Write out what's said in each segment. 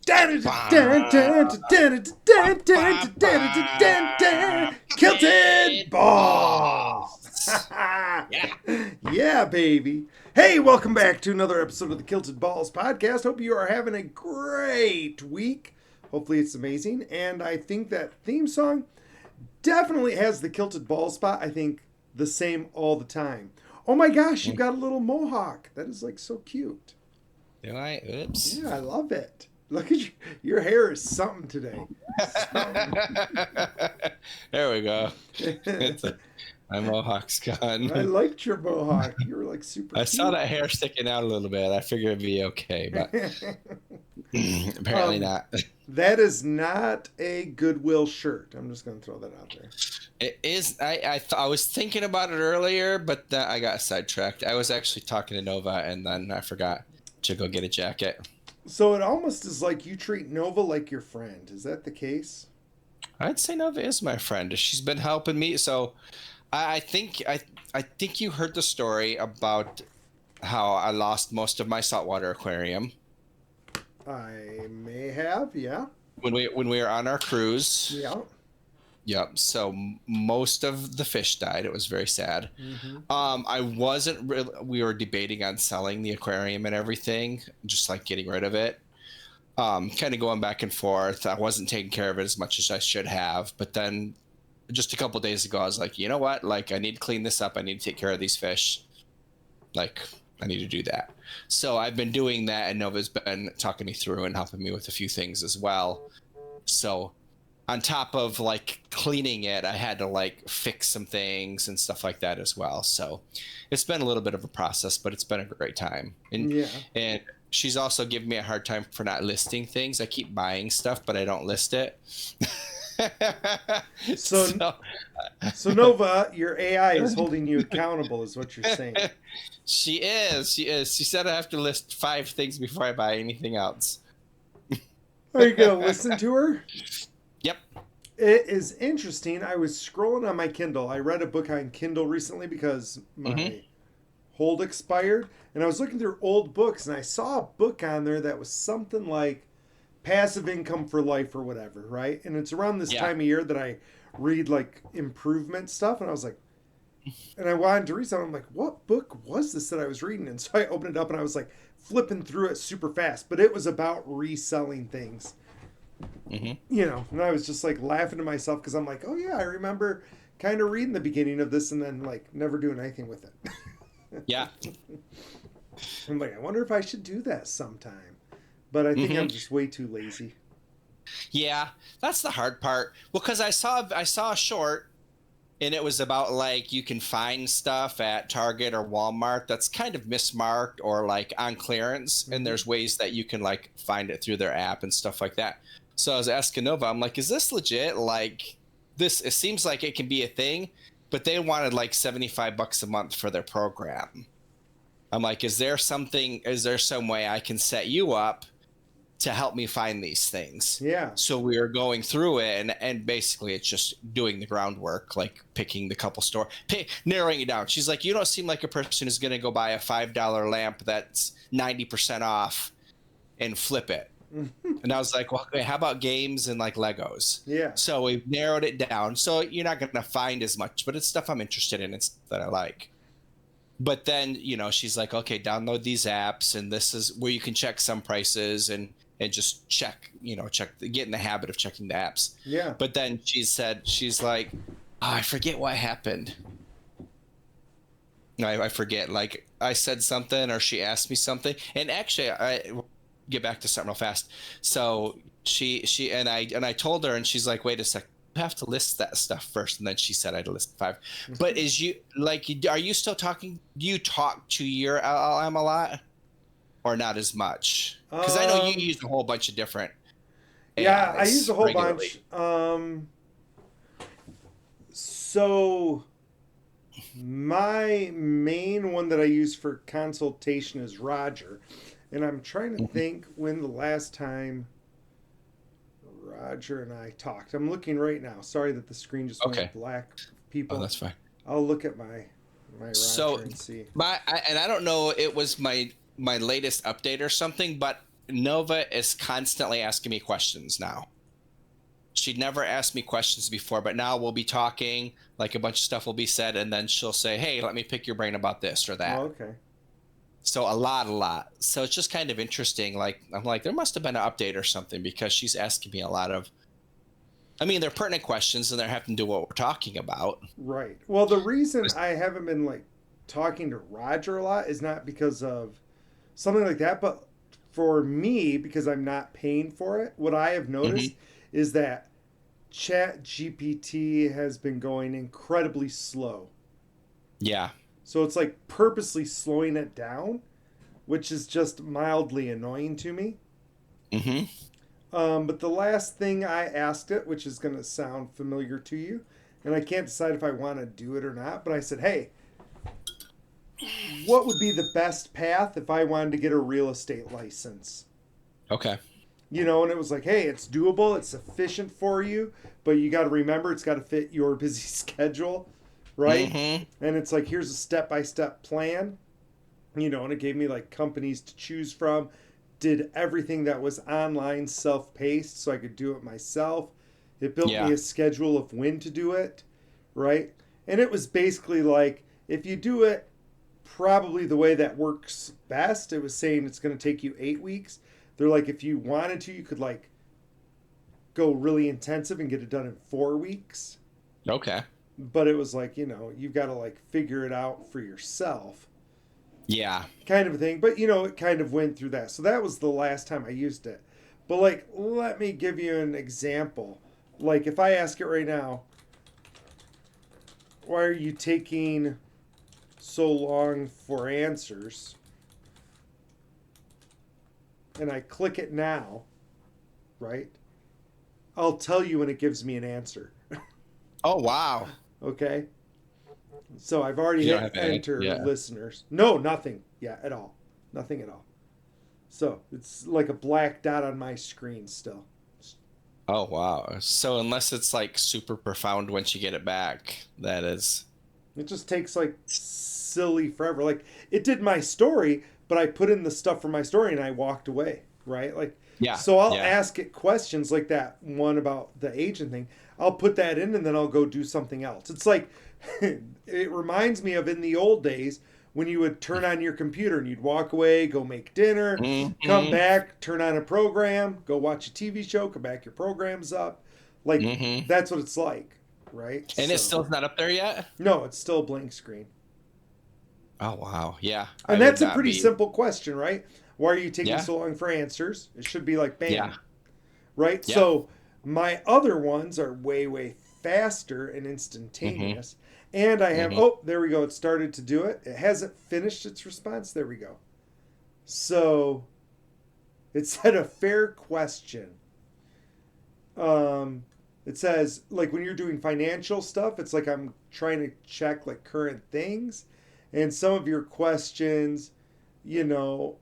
Kilted Balls! Yeah. Yeah, baby. Hey, welcome back to another episode of the Kilted Balls podcast. Hope you are having a great week. Hopefully, it's amazing. And I think that theme song definitely has the Kilted Ball spot. I think the same all the time. Oh my gosh, you got a little mohawk. That is like so cute. Do I? Oops. Yeah, I love it. Look at you. Your hair is something today. There we go. My mohawk's gone. I liked your mohawk. You were like super I cute. saw that hair sticking out a little bit. I figured it'd be okay, but apparently not. That is not a Goodwill shirt. I'm just going to throw that out there. It is. I was thinking about it earlier, but I got sidetracked. I was actually talking to Nova, and then I forgot to go get a jacket. So it almost is like you treat Nova like your friend. Is that the case? I'd say Nova is my friend. She's been helping me. So I think you heard the story about how I lost most of my saltwater aquarium. I may have, yeah. When we were on our cruise. Yeah. Yep. So most of the fish died. It was very sad. Mm-hmm. I wasn't really, we were debating on selling the aquarium and everything, just like getting rid of it. Kind of going back and forth. I wasn't taking care of it as much as I should have. But then just a couple of days ago, I was like, you know what? Like, I need to clean this up. I need to take care of these fish. Like, I need to do that. So I've been doing that, and Nova's been talking me through and helping me with a few things as well. So on top of like cleaning it, I had to like fix some things and stuff like that as well. So it's been a little bit of a process, but it's been a great time. And she's also giving me a hard time for not listing things. I keep buying stuff, but I don't list it. So Nova, your AI is holding you accountable, is what you're saying. She is. She said I have to list 5 things before I buy anything else. Are you going to listen to her? Yep. It is interesting. I was scrolling on my Kindle. I read a book on Kindle recently because my hold expired. And I was looking through old books, and I saw a book on there that was something like passive income for life or whatever, right? And it's around this time of year that I read like improvement stuff. And I was like, and I wanted to read something. I'm like, what book was this that I was reading? And so I opened it up and I was like flipping through it super fast. But it was about reselling things. You know, and I was just like laughing to myself because I'm like, oh yeah, I remember kind of reading the beginning of this and then like never doing anything with it. Yeah. I'm like, I wonder if I should do that sometime. But I think I'm just way too lazy. Yeah, that's the hard part. Well, because I saw a short, and it was about like you can find stuff at Target or Walmart that's kind of mismarked or like on clearance, and there's ways that you can like find it through their app and stuff like that. So I was asking Nova, I'm like, is this legit? Like this, it seems like it can be a thing, but they wanted like $75 a month for their program. I'm like, is there some way I can set you up to help me find these things? Yeah. So we were going through it, and basically it's just doing the groundwork, like picking the couple narrowing it down. She's like, you don't seem like a person who's going to go buy a $5 lamp that's 90% off and flip it. And I was like, well, okay, how about games and like Legos? Yeah. So we narrowed it down. So you're not going to find as much, but it's stuff I'm interested in. It's that I like. But then, you know, she's like, okay, download these apps, and this is where you can check some prices and just check, get in the habit of checking the apps. Yeah. But then she's like, oh, I forget what happened. I forget. Like I said something, or she asked me something, and actually I get back to something real fast. So she and I told her, and she's like, wait a sec, you have to list that stuff first. And then she said I had to list 5. But are you still talking? Do you talk to your LLM a lot? Or not as much? Because I know you use a whole bunch of different AIs. Yeah, I use a whole regularly. bunch. So my main one that I use for consultation is Roger. And I'm trying to think when the last time Roger and I talked. I'm looking right now. Sorry that the screen just went black. People. Oh, that's fine. I'll look at my Roger and see. And I don't know, it was my latest update or something, but Nova is constantly asking me questions now. She'd never asked me questions before, but now we'll be talking, like a bunch of stuff will be said, and then she'll say, hey, let me pick your brain about this or Oh, that. okay. So a lot. So it's just kind of interesting. Like, I'm like, there must have been an update or something because she's asking me a lot of, I mean, they're pertinent questions and they're having to do what we're talking about. Right. Well, the reason I haven't been like talking to Roger a lot is not because of something like that, but for me, because I'm not paying for it, what I have noticed Hmm. is that Chat GPT has been going incredibly slow. Yeah. So it's like purposely slowing it down, which is just mildly annoying to me. Hmm. But the last thing I asked it, which is going to sound familiar to you, and I can't decide if I want to do it or not, but I said, hey, what would be the best path if I wanted to get a real estate license? Okay. You know, and it was like, hey, it's doable, it's sufficient for you, but you got to remember it's got to fit your busy schedule, right? Hmm. And it's like, here's a step by step plan, you know, and it gave me like companies to choose from, did everything that was online self paced so I could do it myself. It built me Yeah. a schedule of when to do it, right? And it was basically like, if you do it probably the way that works best, it was saying it's going to take you 8 weeks. They're like, if you wanted to, you could like go really intensive and get it done in 4 weeks. Okay. But it was like, you know, you've got to like figure it out for yourself Yeah. kind of a thing. But, you know, it kind of went through that. So that was the last time I used it. But, like, let me give you an example. Like, if I ask it right now, why are you taking so long for answers? And I click it now, right? I'll tell you when it gives me an answer. Oh, wow. Okay? So I've already You don't hit have any. enter Yeah. listeners. No, nothing. Yeah, at all. Nothing at all. So it's like a black dot on my screen still. Oh, wow. So unless it's like super profound once you get it back, that is. It just takes like silly forever. Like it did my story, but I put in the stuff for my story and I walked away, right? Like Yeah. so I'll Yeah. ask it questions like that one about the agent thing. I'll put that in and then I'll go do something else. It's like it reminds me of in the old days when you would turn on your computer and you'd walk away, go make dinner, come Hmm. back, turn on a program, go watch a TV show, come back, your program's up. Like Hmm. that's what it's like, right? And it So still's not up there yet? no, it's still a blank screen. Oh, wow. Yeah. I And would that's a not pretty be. simple question, right? Why are you taking Yeah. so long for answers? It should be like Yeah. bam, right? Yeah. So my other ones are way, way faster and Hmm. instantaneous. And I have, Hmm. oh, there we go. It started to do it. It hasn't finished its response. There we go. So it said a fair question. Um, it says, like, when you're doing financial stuff, it's like I'm trying to check, like, current things. And some of your questions, you know,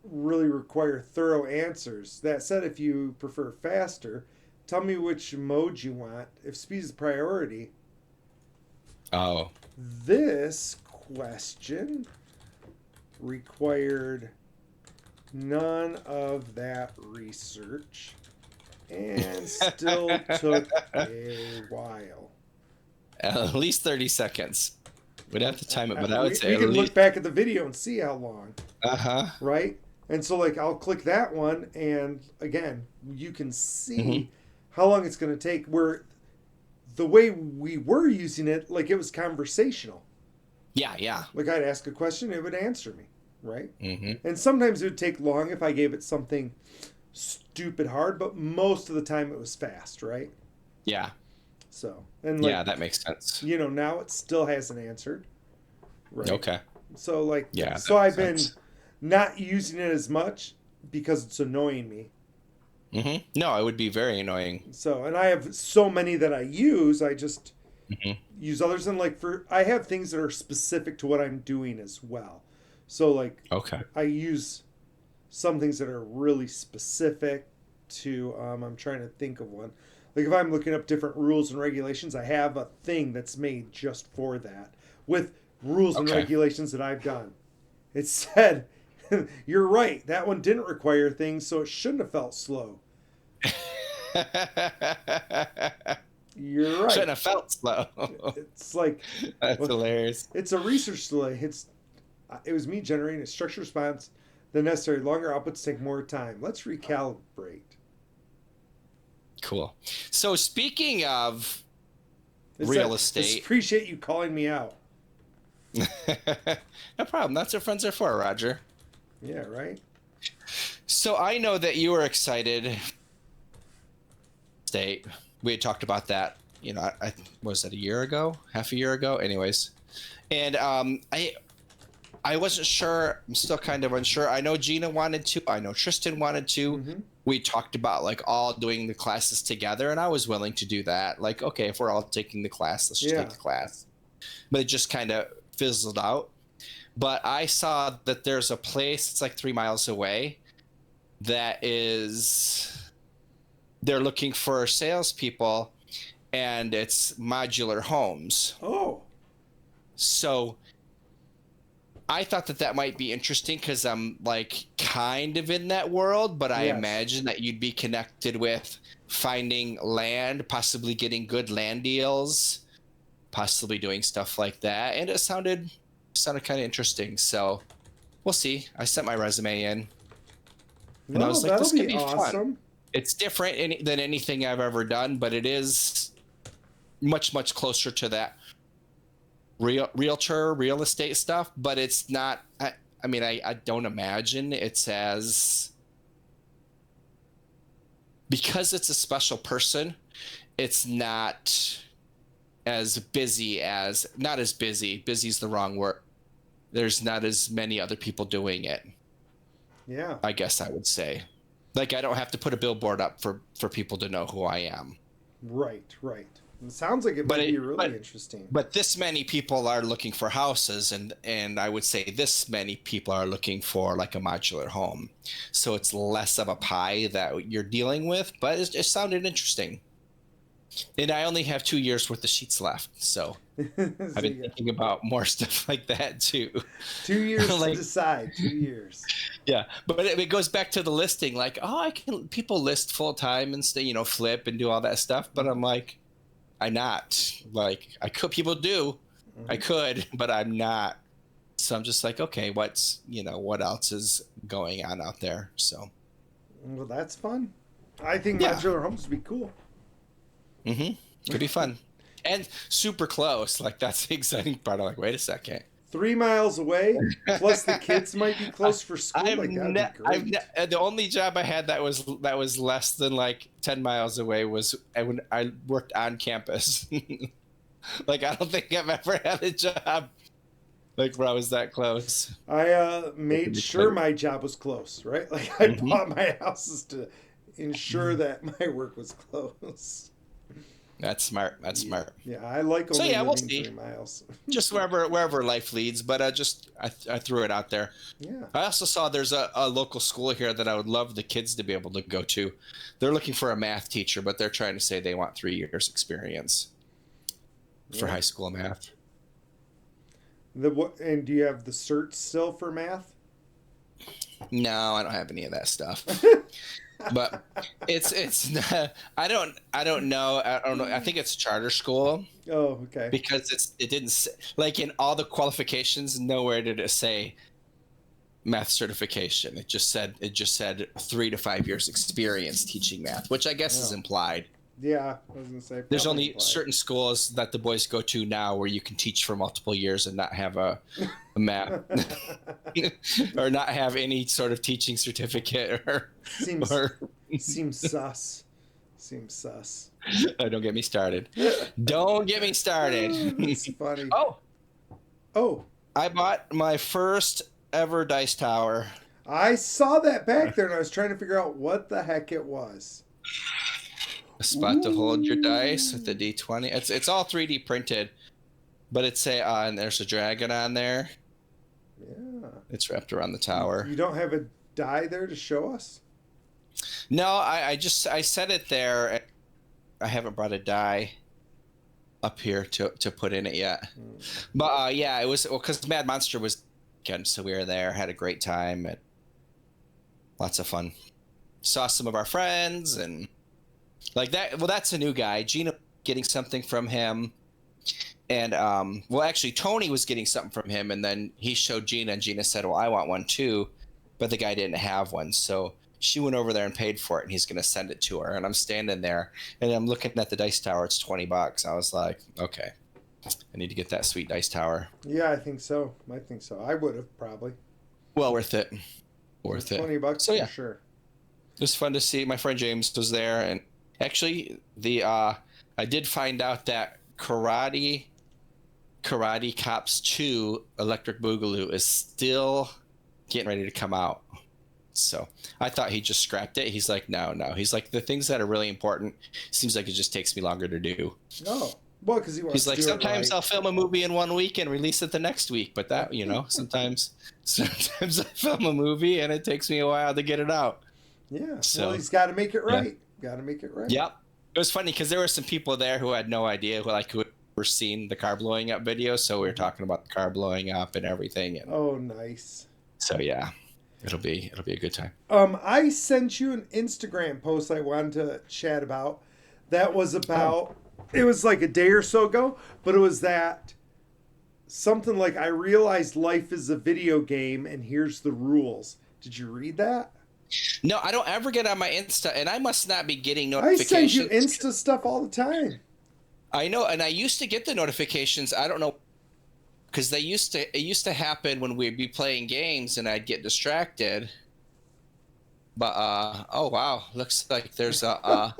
really require thorough answers. That said, if you prefer faster, tell me which mode you want. If speed is a priority, Oh. this question required none of that research and still took a while. At least 30 seconds. We'd have to time it, but I would say We at can look least. back at the video and see how long, Uh-huh. right? And so, like, I'll click that one, and again, you can Hmm. see how long it's going to take. Where the way we were using it, like, it was conversational. Yeah, yeah. Like, I'd ask a question, it would answer me, right? Hmm. And sometimes it would take long if I gave it something stupid hard, but most of the time it was fast, right? Yeah. So, and Yeah, like, that makes sense. you know, now it still hasn't answered, right? Okay. So, like, Yeah, that so makes I've been sense. not using it as much because it's annoying me. No, it would be very annoying. So, and I have so many that I use, I just Hmm. use others. And like, for, I have things that are specific to what I'm doing as well. So, like, Okay. I use some things that are really specific to, I'm trying to think of one. Like, if I'm looking up different rules and regulations, I have a thing that's made just for that with rules and Okay. regulations that I've done. It said, You're right. That one didn't require things, so it shouldn't have felt slow. You're Shouldn't right. have felt slow. It's like, That's well, hilarious. it's a research delay. It was me generating a structured response. The necessary longer outputs take more time. Let's recalibrate. Cool. So speaking of It's real I estate, appreciate you calling me out. no problem. That's what friends are for, Roger. Yeah, right. So I know that you were excited. State. We had talked about that. You know, I was that a year ago, half a year ago. Anyways, and I wasn't sure. I'm still kind of unsure. I know Gina wanted to. I know Tristan wanted to. Mm-hmm. We talked about like all doing the classes together, and I was willing to do that. Like, okay, if we're all taking the class, let's just take the class. But it just kind of fizzled out. But I saw that there's a place, it's like 3 miles away, that is, they're looking for salespeople, and it's modular homes. Oh. So I thought that that might be interesting because I'm like kind of in that world, but I imagine that you'd be connected with finding land, possibly getting good land deals, possibly doing stuff like that. And it sounded kind of interesting. So we'll see. I sent my resume in. And I was like, this could be awesome. Fun. It's different than anything I've ever done, but it is much, much closer to that real estate stuff, but it's not, I mean, I don't imagine it's as, because it's a special person, it's not as busy as, not as busy is the wrong word. There's not as many other people doing it. Yeah. I guess I would say. Like, I don't have to put a billboard up for people to know who I am. Right. It sounds like it might be really interesting. But this many people are looking for houses, and I would say this many people are looking for like a modular home. So it's less of a pie that you're dealing with, but it sounded interesting. And I only have 2 years worth of sheets left, so I've been thinking about more stuff like that too. 2 years like, to decide. 2 years. Yeah, but it goes back to the listing. Like, people list full time and stay, flip and do all that stuff. But I'm like, I'm not. Like, I could. People do. Mm-hmm. I could, but I'm not. So I'm just like, okay, what else is going on out there? So. Well, that's fun. I think modular homes would be cool. Mm-hmm. Could be fun. And super close. Like, that's the exciting part. I'm like, wait a second. 3 miles away, plus the kids might be close for school. The only job I had that was less than like 10 miles away was when I worked on campus. Like, I don't think I've ever had a job like where I was that close. I made sure my job was close, right? Like, I bought my houses to ensure that my work was close. That's smart. Smart. Yeah, I like only living 3 miles. Just wherever life leads, but I threw it out there. Yeah. I also saw there's a local school here that I would love the kids to be able to go to. They're looking for a math teacher, but they're trying to say they want 3 years experience for high school math. And do you have the cert still for math? No, I don't have any of that stuff. But it's not, I don't know. I think it's a charter school. Oh, okay. Because it didn't say, like, in all the qualifications, nowhere did it say math certification. It just said 3 to 5 years experience teaching math, which I guess is implied. Yeah, I was gonna say. There's only certain schools that the boys go to now where you can teach for multiple years and not have a math or not have any sort of teaching certificate seems sus. Seems sus. Don't get me started. Don't get me started. It's funny. Oh. I bought my first ever dice tower. I saw that back there and I was trying to figure out what the heck it was. A spot to hold your dice with the D20. It's all 3D printed, but and there's a dragon on there. Yeah. It's wrapped around the tower. You don't have a die there to show us? No, I set it there. I haven't brought a die up here to put in it yet. But it was because Mad Monster was weekend, so we were there, had a great time, and lots of fun. Saw some of our friends and like that. Well, that's a new guy. Gina getting something from him, and well, actually, Tony was getting something from him, and then he showed Gina, and Gina said, "Well, I want one too," but the guy didn't have one, so she went over there and paid for it, and he's gonna send it to her. And I'm standing there, and I'm looking at the dice tower. It's $20. I was like, okay, I need to get that sweet dice tower. Yeah, I think so. I would have probably. Well worth it. Worth it. $20 so, yeah. for sure. It was fun to see. My friend James was there, and actually, I did find out that Karate Cops 2 Electric Boogaloo is still getting ready to come out. So I thought he just scrapped it. He's like, no. He's like, the things that are really important, seems like it just takes me longer to do. Oh, well, because he wants He's to like, do sometimes it right. I'll film a movie in 1 week and release it the next week. But that, sometimes I film a movie and it takes me a while to get it out. Yeah, So, well, he's got to make it right. Got to make it right. Yep. It was funny because there were some people there who had no idea, who had never seen the car blowing up video. So we were talking about the car blowing up and everything. And oh, nice. So yeah, it'll be a good time. I sent you an Instagram post I wanted to chat about. That was about. It was like a day or so ago, but it was that something like, I realized life is a video game and here's the rules. Did you read that? No, I don't ever get on my Insta, and I must not be getting notifications. I send you Insta stuff all the time. I know, and I used to get the notifications. I don't know, because it used to happen when we'd be playing games and I'd get distracted. But oh wow, looks like there's a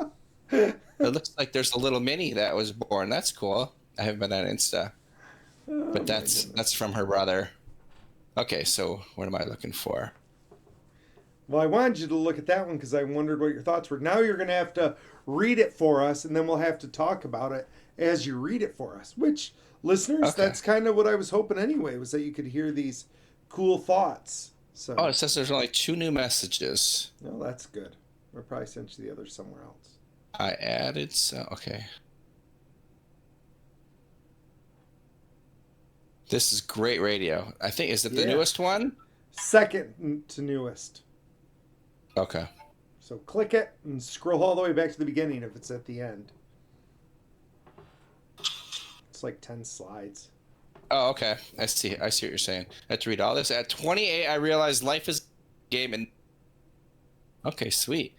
it looks like there's a little mini that was born. That's cool. I haven't been on Insta, but that's from her brother. Okay, so what am I looking for? Well, I wanted you to look at that one because I wondered what your thoughts were. Now you're going to have to read it for us, and then we'll have to talk about it as you read it for us. Which, listeners, that's kind of what I was hoping anyway, was that you could hear these cool thoughts. So. Oh, it says there's only 2 new messages. No, that's good. I probably sent you the others somewhere else. I added so okay. This is great radio. I think, is it the newest one? Second to newest. Okay. So click it and scroll all the way back to the beginning if it's at the end. It's like 10 slides. Oh, okay. I see what you're saying. I have to read all this. At 28, I realized life is a game and okay, sweet.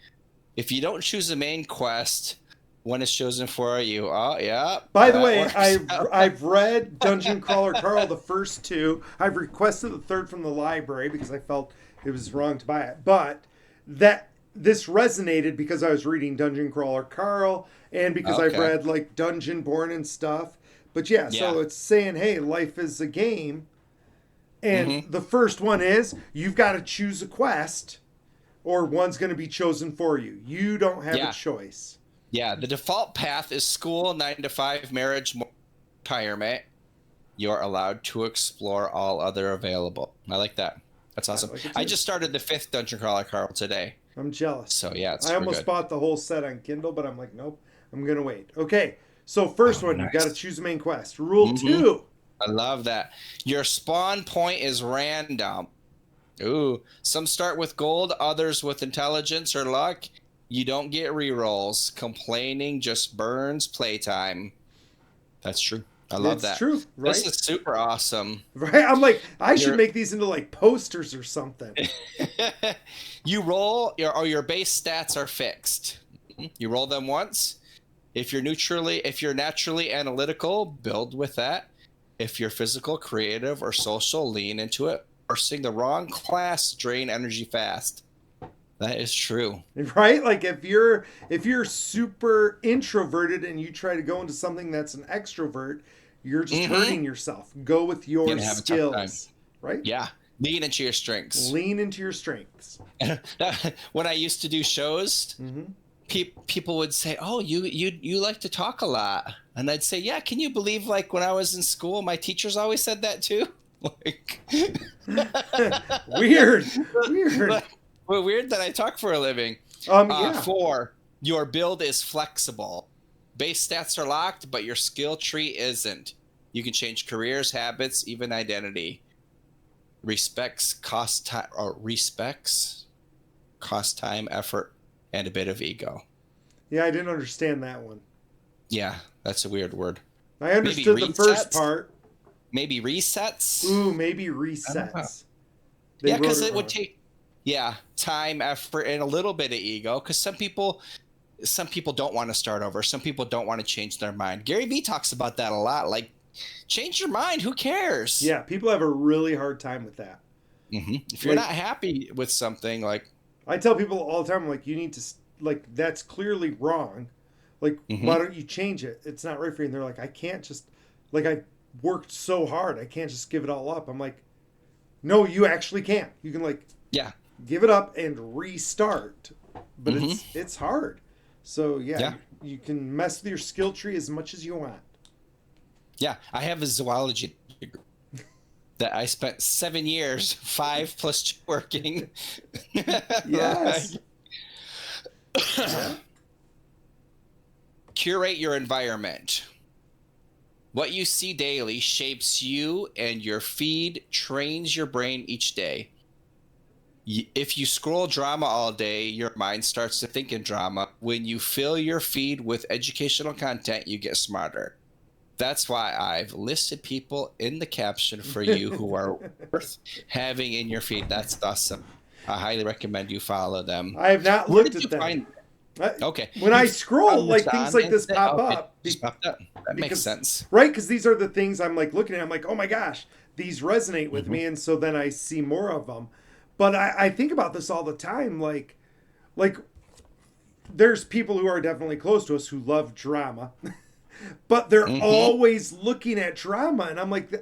If you don't choose the main quest, one is chosen for you. Oh, yeah. By the way, I've read Dungeon Crawler Carl, the first 2. I've requested the 3rd from the library because I felt it was wrong to buy it. But this resonated because I was reading Dungeon Crawler Carl and because I've read like Dungeonborn and stuff. But yeah, so it's saying, hey, life is a game. And the first one is you've got to choose a quest or one's going to be chosen for you. You don't have a choice. Yeah, the default path is school, 9 to 5, marriage, retirement. You're allowed to explore all other available. I like that. That's awesome. I just started the 5th Dungeon Crawler Carl today. I'm jealous. So yeah, I almost bought the whole set on Kindle, but I'm like, nope, I'm going to wait. Okay, so first one, nice. You got to choose a main quest. Rule 2. I love that. Your spawn point is random. Ooh, some start with gold, others with intelligence or luck. You don't get rerolls. Complaining just burns playtime. That's true. I love that. That's true, right? This is super awesome. Right? I'm like, I should make these into like posters or something. You roll, your base stats are fixed. You roll them once. If you're naturally analytical, build with that. If you're physical, creative, or social, lean into it. Forcing the wrong class drain energy fast. That is true. Right? Like if you're super introverted and you try to go into something that's an extrovert, you're just hurting yourself. Go with your skills. Right? Yeah. Lean into your strengths. Lean into your strengths. When I used to do shows, people would say, "Oh, you like to talk a lot," and I'd say, "Yeah, can you believe like when I was in school, my teachers always said that too." Like, weird. Well, weird that I talk for a living. 4, your build is flexible. Base stats are locked, but your skill tree isn't. You can change careers, habits, even identity. respects cost, time, effort, and a bit of ego. Yeah, I didn't understand that one. Yeah, that's a weird word. I understood the first part. Maybe resets. Ooh, maybe resets. Yeah, because it would take time, effort, and a little bit of ego. Because some people don't want to start over. Some people don't want to change their mind. Gary Vee talks about that a lot. Like, change your mind. Who cares? Yeah, people have a really hard time with that. If you're not happy with something, like, I tell people all the time, like, you need to, like, that's clearly wrong. Like, why don't you change it? It's not right for you. And they're like, I can't just, like, I worked so hard. I can't just give it all up. I'm like, no, you actually can. You can, like, give it up and restart. But it's hard. So, you can mess with your skill tree as much as you want. Yeah, I have a zoology degree that I spent 7 years, 5 plus 2 working. Yes. Curate your environment. What you see daily shapes you, and your feed trains your brain each day. If you scroll drama all day, your mind starts to think in drama. When you fill your feed with educational content, you get smarter. That's why I've listed people in the caption for you who are worth having in your feed. That's awesome. I highly recommend you follow them. I have not looked at them. Okay. When I scroll, like, things like this pop up. That makes sense. Right? Because these are the things I'm, like, looking at. I'm like, oh my gosh, these resonate with me. And so then I see more of them. But I think about this all the time. Like there's people who are definitely close to us who love drama. But they're always looking at drama. And I'm like,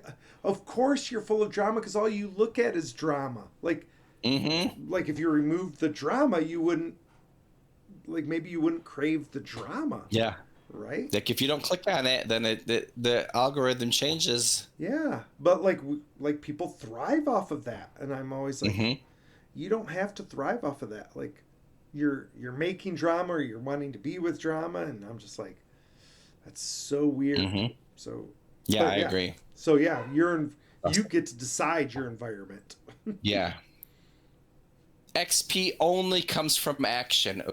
of course you're full of drama because all you look at is drama. Like, like if you removed the drama, you wouldn't, like, maybe you wouldn't crave the drama. Yeah. Right? Like, if you don't click on it, then the algorithm changes. Yeah. But, like people thrive off of that. And I'm always like, you don't have to thrive off of that. Like, you're making drama or you're wanting to be with drama. And I'm just like, that's so weird. So yeah, I agree. So yeah, you get to decide your environment. Yeah. XP only comes from action.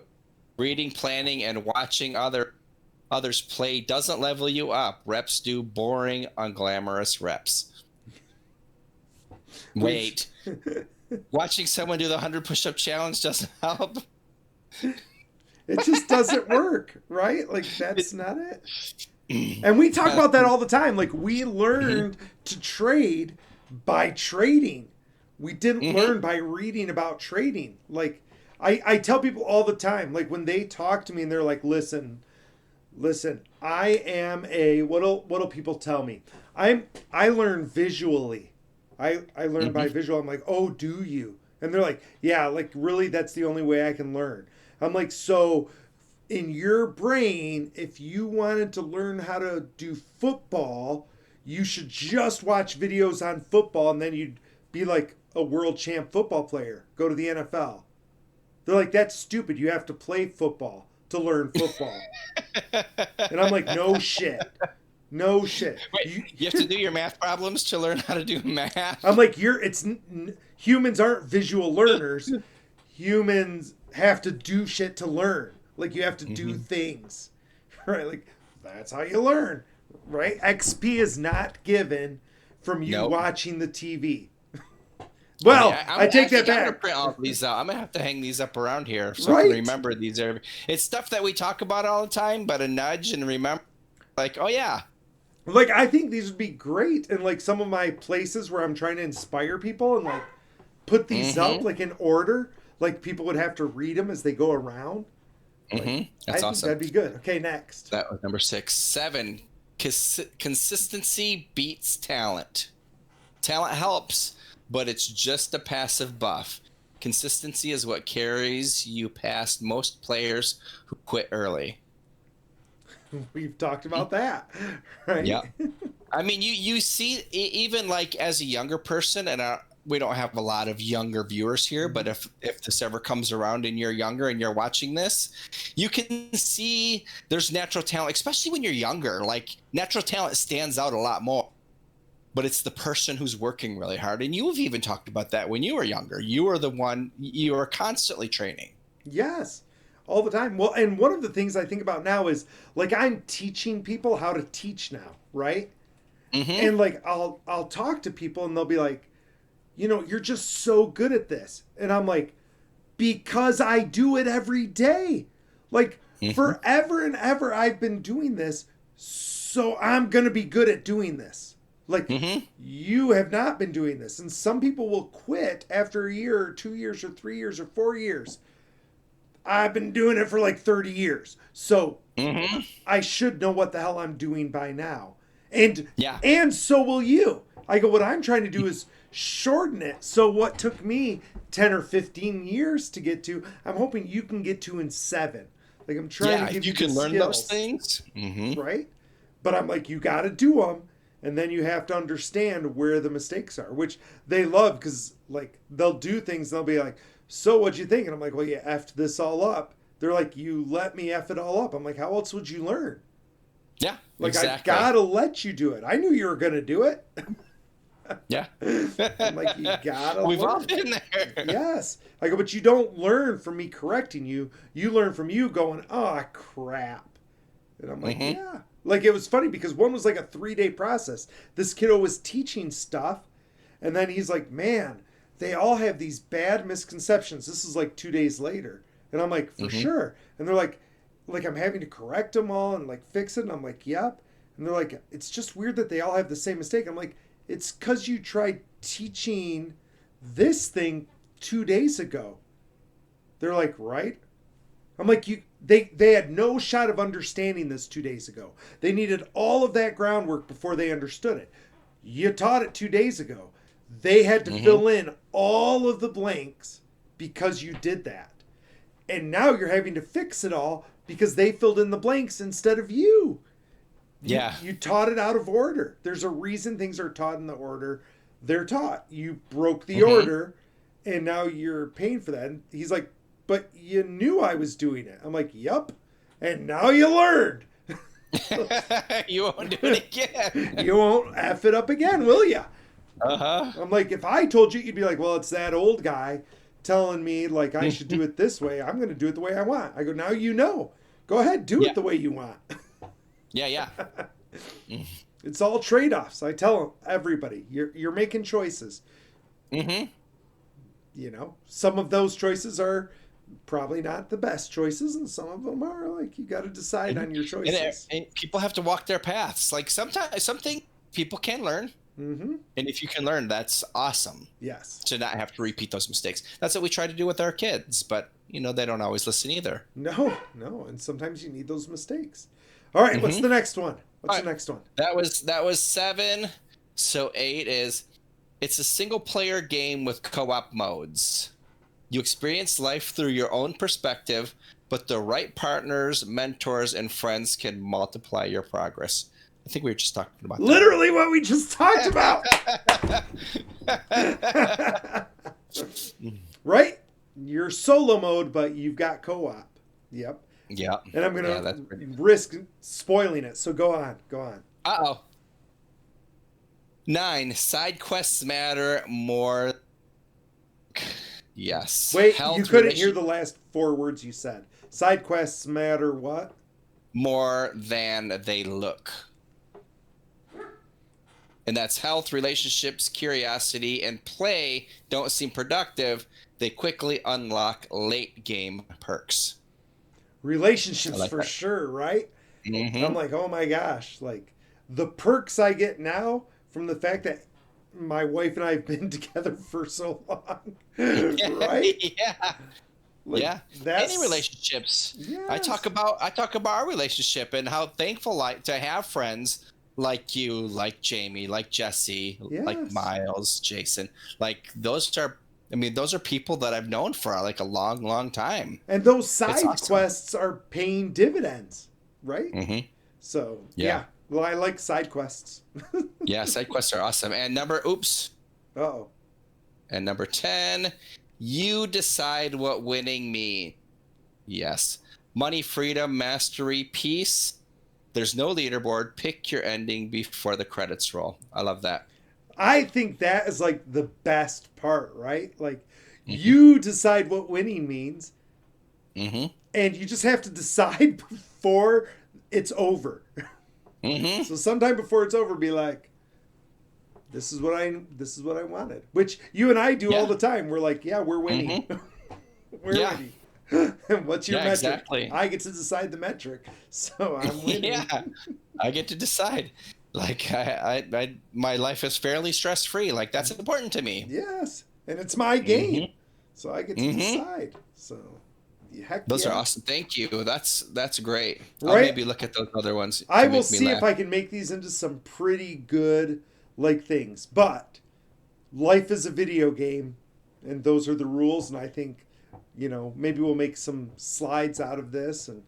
Reading, planning, and watching others play doesn't level you up. Reps do boring, unglamorous reps. Wait. Watching someone do the 100 push-up challenge doesn't help. It just doesn't work, right? Like, that's not it. And we talk about that all the time. Like, we learned to trade by trading. We didn't learn by reading about trading. Like, I tell people all the time, like, when they talk to me and they're like, listen, I am what'll people tell me? I learn visually. I learn by visual. I'm like, oh, do you? And they're like, yeah, like, really, that's the only way I can learn. I'm like, so in your brain, if you wanted to learn how to do football, you should just watch videos on football and then you'd be like a world champ football player. Go to the NFL. They're like, that's stupid. You have to play football to learn football. And I'm like, no shit. No shit. Wait, you have to do your math problems to learn how to do math? I'm like, humans aren't visual learners. Humans have to do shit to learn. Like, you have to do things, right? Like, that's how you learn, right? XP is not given from you watching the TV. Well, I take that back. I'm gonna print all these out. I'm gonna have to hang these up around here so I can remember these. It's stuff that we talk about all the time, but a nudge and remember, like, oh yeah. Like, I think these would be great in, like, some of my places where I'm trying to inspire people and, like, put these up, like, in order. Like, people would have to read them as they go around. Like, That's awesome. That'd be good. Okay, next. That was number 6. 7. Consistency beats talent. Talent helps, but it's just a passive buff. Consistency is what carries you past most players who quit early. We've talked about that, right? Yeah. I mean, you see, even like as a younger person, and we don't have a lot of younger viewers here, but if this ever comes around and you're younger and you're watching this, you can see there's natural talent, especially when you're younger. Like, natural talent stands out a lot more. but it's the person who's working really hard. And you've even talked about that when you were younger. You were the one, you were constantly training. Yes, all the time. Well, and one of the things I think about now is like I'm teaching people how to teach now, right? Mm-hmm. And like I'll talk to people and they'll be like, you're just so good at this. And I'm like, because I do it every day. Like Mm-hmm. forever and ever I've been doing this, so I'm going to be good at doing this. Like Mm-hmm. you have not been doing this. And some people will quit after a year or 2 years or 3 years or 4 years. I've been doing it for like 30 years. So Mm-hmm. I should know what the hell I'm doing by now. And Yeah. and so will you. I go, what I'm trying to do is shorten it. So what took me 10 or 15 years to get to, I'm hoping you can get to in 7. Like I'm trying Yeah. to give If you you the can learn those skills, things. Mm-hmm. right? But I'm like, you got to do them. And then you have to understand where the mistakes are, which they love because like they'll do things. They'll be like, so what'd you think? And I'm like, well, you effed this all up. They're like, you let me F it all up. I'm like, how else would you learn? Yeah. Like, I Exactly. gotta let you do it. I knew you were gonna do it. Yeah. I'm like, you gotta We've all learn. been there. Yes. I go, but you don't learn from me correcting you. You learn from you going, oh, crap. And I'm like, Mm-hmm. yeah. Like, it was funny because one was like a 3-day process. This kiddo was teaching stuff. And then he's like, man, they all have these bad misconceptions. This is like 2 days later. And I'm like, for Mm-hmm. sure. And they're like I'm having to correct them all and like fix it. And I'm like, yep. And they're like, it's just weird that they all have the same mistake. I'm like, it's because you tried teaching this thing 2 days ago. They're like, right? I'm like, they had no shot of understanding this 2 days ago. They needed all of that groundwork before they understood it. You taught it 2 days ago. They had to Mm-hmm. fill in all of the blanks because you did that. And now you're having to fix it all because they filled in the blanks instead of you. You Yeah. you taught it out of order. There's a reason things are taught in the order they're taught. You broke the Mm-hmm. order and now you're paying for that. And he's like, but you knew I was doing it. I'm like, yup. And now you learned. You won't do it again. You won't F it up again, will ya? Uh-huh. I'm like, if I told you, you'd be like, well, it's that old guy telling me like I should do it this way. I'm going to do it the way I want. I go, now you know. Go ahead, do Yeah. it the way you want. Yeah, yeah. It's all trade-offs. I tell everybody, you're making choices. Mm-hmm. Some of those choices are probably not the best choices, and some of them are like you got to decide on your And, choices. and people have to walk their paths. Like sometimes something people can learn, Mm-hmm. and if you can learn, that's awesome. Yes. To not have to repeat those mistakes. That's what we try to do with our kids, but they don't always listen either. No, no, and sometimes you need those mistakes. All right, what's Mhm. the next one? What's All the next one? That was 7. So 8 is it's a single player game with co-op modes. You experience life through your own perspective, but the right partners, mentors, and friends can multiply your progress. I think we were just talking about Literally what we just talked about. that. Right? You're solo mode, but you've got co-op. Yep. Yeah. And I'm Yeah, gonna that's pretty good. risk spoiling it. So go on. Go on. Uh-oh. 9. Side quests matter more. Yes. Wait, Health, you couldn't hear relation- the last 4 words you said. Side quests matter what? more than they look. And that's health, relationships, curiosity, and play don't seem productive. They quickly unlock late game perks. Relationships I like for that. sure, right? Mhm. I'm like, oh my gosh, like the perks I get now from the fact that my wife and I have been together for so long, right? Yeah. Like, Yeah. that's Any relationships. I Yes. talk about our relationship and how thankful like to have friends like you, like Jamie, like Jesse, like Yes. Miles, Jason. Like those are people that I've known for like a long, long time. And those side awesome. quests are paying dividends, right? Mm-hmm. So Yeah. yeah. Well, I like side quests. Yeah, side quests are awesome. And number 10, you decide what winning means. Yes. Money, freedom, mastery, peace. There's no leaderboard. Pick your ending before the credits roll. I love that. I think that is like the best part, right? Like Mm-hmm. you decide what winning means, Mm-hmm. and you just have to decide before it's over. Mm-hmm. So sometime before it's over, be like, this is what I wanted. Which you and I do all Yeah. the time. We're like, yeah, we're winning. Mm-hmm. We're Yeah. winning. And what's your Yeah. metric? Exactly. I get to decide the metric. So I'm winning. Yeah. I get to decide. Like my life is fairly stress free. Like that's important to me. Yes. And it's my game. Mm-hmm. So I get to Mm-hmm. decide. So heck Those are yeah. awesome. Thank you. That's great. I'll Right? maybe look at those other ones I to will make me see if laugh. I can make these into some pretty good like things. But life is a video game, and those are the rules. And I think, maybe we'll make some slides out of this. And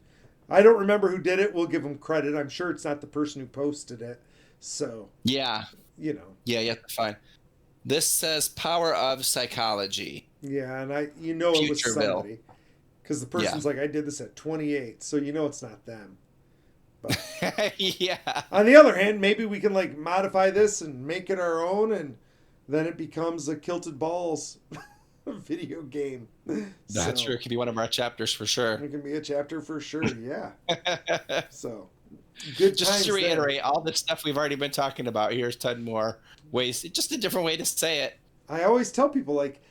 I don't remember who did it. We'll give them credit. I'm sure it's not the person who posted it. So, Yeah. you know, Yeah. Fine. This says power of psychology. yeah. And it was Futureville. somebody because the Yeah. person's like, I did this at 28. So, it's not them. But Yeah. on the other hand, maybe we can like modify this and make it our own, and then it becomes a Kilted Balls video game. That's true. It could be one of our chapters for sure. It can be a chapter for sure. Yeah. So good Just times to there. reiterate, all the stuff we've already been talking about, here's 10 more ways. Just a different way to say it. I always tell people like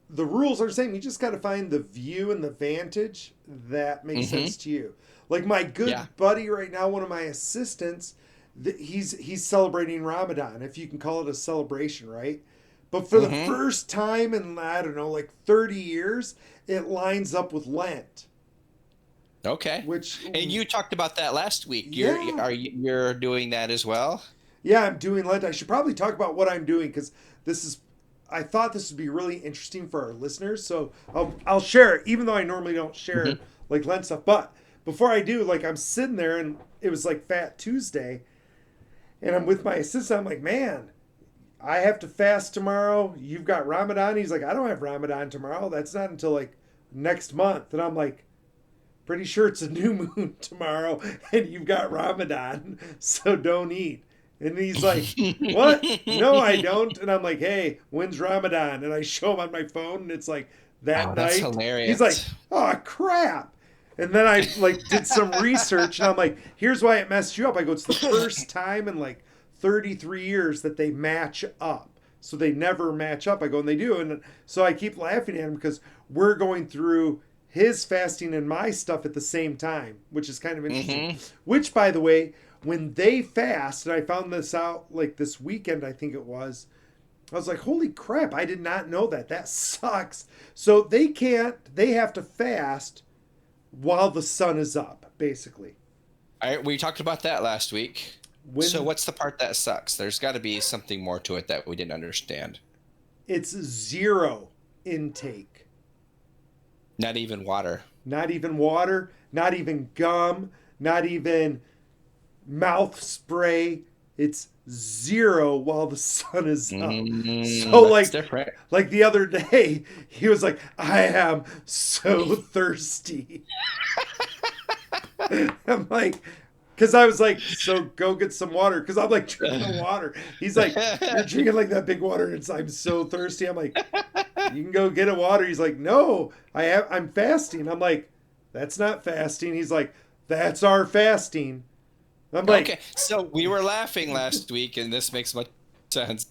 the rules are the same. You just got to find the view and the vantage that makes sense to you. Like my good buddy right now, one of my assistants, he's celebrating Ramadan, if you can call it a celebration, right? But for the first time in, I don't know, like 30 years, it lines up with Lent. Okay. Which And you talked about that last week. Yeah. You're doing that as well? Yeah, I'm doing Lent. I should probably talk about what I'm doing because I thought this would be really interesting for our listeners. So I'll share it, even though I normally don't share like Lent stuff. But before I do, like I'm sitting there and it was like Fat Tuesday, and I'm with my assistant. I'm like, man, I have to fast tomorrow. You've got Ramadan. He's like, I don't have Ramadan tomorrow. That's not until like next month. And I'm like, pretty sure it's a new moon tomorrow, and you've got Ramadan, so don't eat. And he's like, what? No, I don't. And I'm like, hey, when's Ramadan? And I show him on my phone, and it's like that night. That's hilarious. He's like, oh, crap. And then I like did some research, and I'm like, here's why it messed you up. I go, it's the first time in like 33 years that they match up. So they never match up. I go, and they do. And so I keep laughing at him because we're going through his fasting and my stuff at the same time, which is kind of interesting. Which, by the way, when they fast, and I found this out like this weekend, I think it was, I was like, holy crap, I did not know that. That sucks. So they have to fast while the sun is up, basically. We talked about that last week. So what's the part that sucks? There's got to be something more to it that we didn't understand. It's zero intake. Not even water. Not even water, not even gum, not even mouth spray. It's zero while the sun is up. So like different. Like the other day, he was like, I am so thirsty. I'm like, because I was like, so go get some water. Because I'm like drinking water. He's like, you're drinking like that big water. And I'm so thirsty. I'm like, you can go get a water. He's like, no, I'm fasting. I'm like, that's not fasting. He's like, that's our fasting. I'm like, okay, so we were laughing last week, and this makes much sense.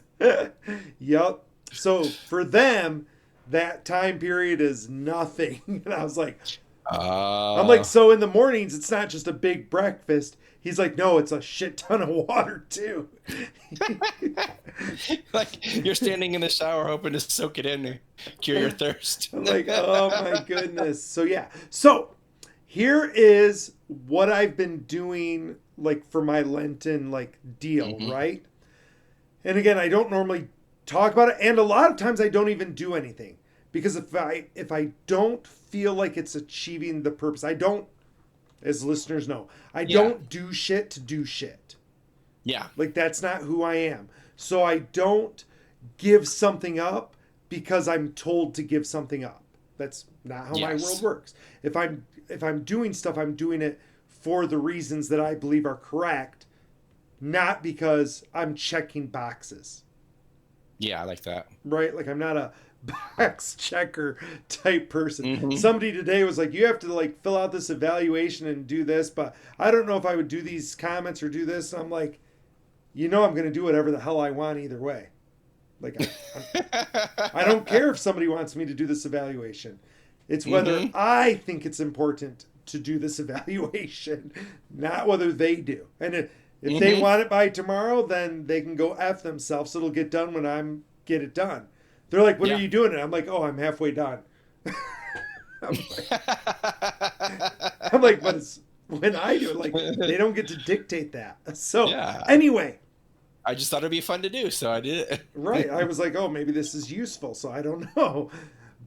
Yep. So for them, that time period is nothing. And I was like, I'm like, so in the mornings, it's not just a big breakfast. He's like, no, it's a shit ton of water too. Like you're standing in the shower hoping to soak it in and cure your thirst. I'm like, oh my goodness. So yeah. So here is what I've been doing like for my Lenten like deal, right? And again, I don't normally talk about it, and a lot of times I don't even do anything because if I don't feel like it's achieving the purpose, I don't, as listeners know, I don't do shit to do shit. Yeah. Like that's not who I am. So I don't give something up because I'm told to give something up. That's not how my world works. If I'm doing stuff, I'm doing it for the reasons that I believe are correct, not because I'm checking boxes. Yeah, I like that. right? Like I'm not a box checker type person. Hmm. Somebody today was like, you have to like fill out this evaluation and do this, but I don't know if I would do these comments or do this. And I'm like, I'm going to do whatever the hell I want either way. Like I don't care if somebody wants me to do this evaluation. It's whether Hmm. I think it's important to do this evaluation, not whether they do. And if they Hmm. want it by tomorrow, then they can go F themselves. It'll get done when I'm get it done. They're like, when are Yeah. you doing it? I'm like, oh, I'm halfway done. I'm like, I'm like, but it's when I do it, like they don't get to dictate that. So Yeah. anyway, I just thought it'd be fun to do, so I did right. I it. was like, oh, maybe this is useful. So I don't know.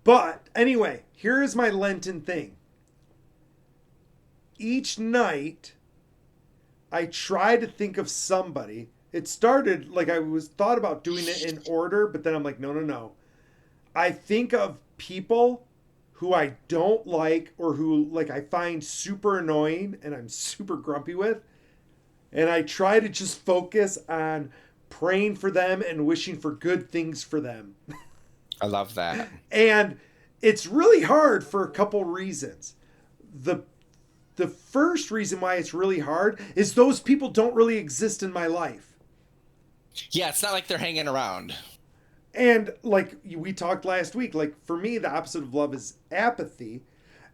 But anyway, here is my Lenten thing. Each night, I try to think of somebody. It started like I was thought about doing it in order, but then I'm like, no, no, no. I think of people who I don't like or who like I find super annoying and I'm super grumpy with, and I try to just focus on praying for them and wishing for good things for them. I love that. And it's really hard for a couple reasons. The the first reason why it's really hard is those people don't really exist in my life. Yeah, it's not like they're hanging around. And like we talked last week, like for me, the opposite of love is apathy.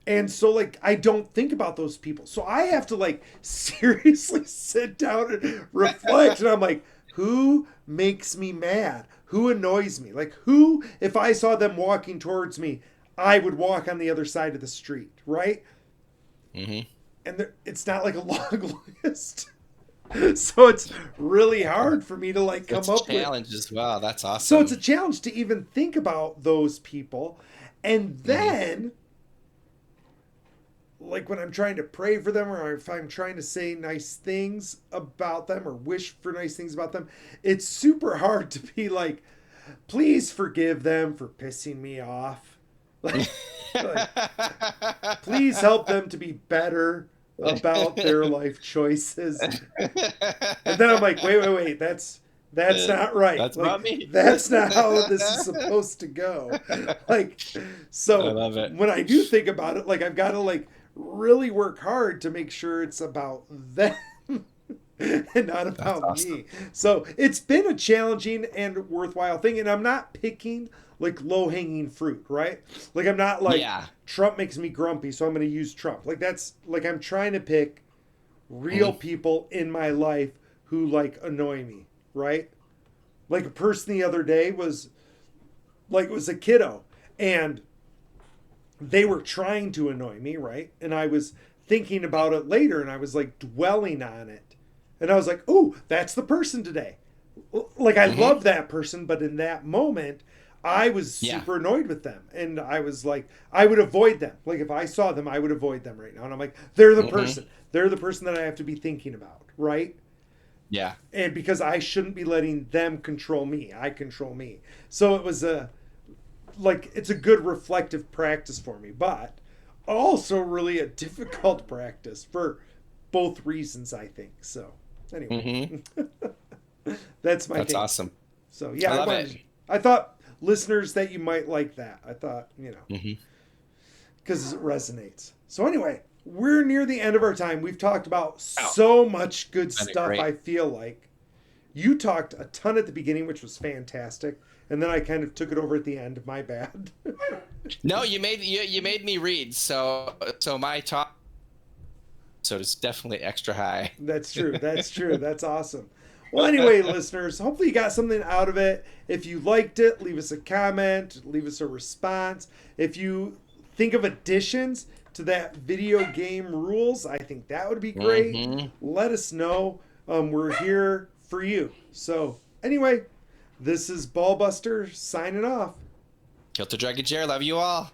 And so like I don't think about those people. So I have to like seriously sit down and reflect. And I'm like, who makes me mad? Who annoys me? Like who, if I saw them walking towards me, I would walk on the other side of the street, right? Hmm. And it's not like a long list. So it's really hard for me to like come It's a up with. challenge as well. That's So it's a awesome. challenge to even think about those people. And Hmm. then like when I'm trying to pray for them or if I'm trying to say nice things about them or wish for nice things about them, it's super hard to be like, please forgive them for pissing me off. Like please help them to be better about their life choices. And then I'm like, wait, wait, wait, that's not right. That's Like about me. that's not how this is supposed to go. Like I so love it. when I do think about it, like I've got to like really work hard to make sure it's about them and not That's about awesome. me. So it's been a challenging and worthwhile thing. And I'm not picking like low hanging fruit, right? Like I'm not like Yeah. Trump makes me grumpy, so I'm going to use Trump. Like that's like I'm trying to pick real Mhm. people in my life who like annoy me, right? Like a person the other day was like it was a kiddo and they were trying to annoy me, right? And I was thinking about it later and I was like dwelling on it. And I was like, "Oh, that's the person today." Like I Hmm. love that person, but in that moment I was Yeah. super annoyed with them and I was like I would avoid them. Like if I saw them, I would avoid them right now. And I'm like, "They're the Hmm. person. They're the person that I have to be thinking about," right? Yeah. And because I shouldn't be letting them control me, I control me. So it was a like it's a good reflective practice for me, but also really a difficult practice for both reasons, I think. So anyway, Hmm. that's my That's thing. awesome. So yeah, I I love it. wanted. I thought listeners that you might like that. I thought Hmm. because it resonates. So anyway, we're near the end of our time. We've talked about Oh, so much good been a stuff. great. I feel like you talked a ton at the beginning, which was fantastic, and then I kind of took it over at the end. My bad. No, you made me read, so my top so it's definitely extra high. That's true. That's true. That's awesome. Well, anyway, listeners, hopefully you got something out of it. If you liked it, leave us a comment, leave us a response. If you think of additions to that video game rules, I think that would be great. Hmm. Let us know. We're here for you. So, anyway, this is Ballbuster signing off. Kill the Dragon Chair. Love you all.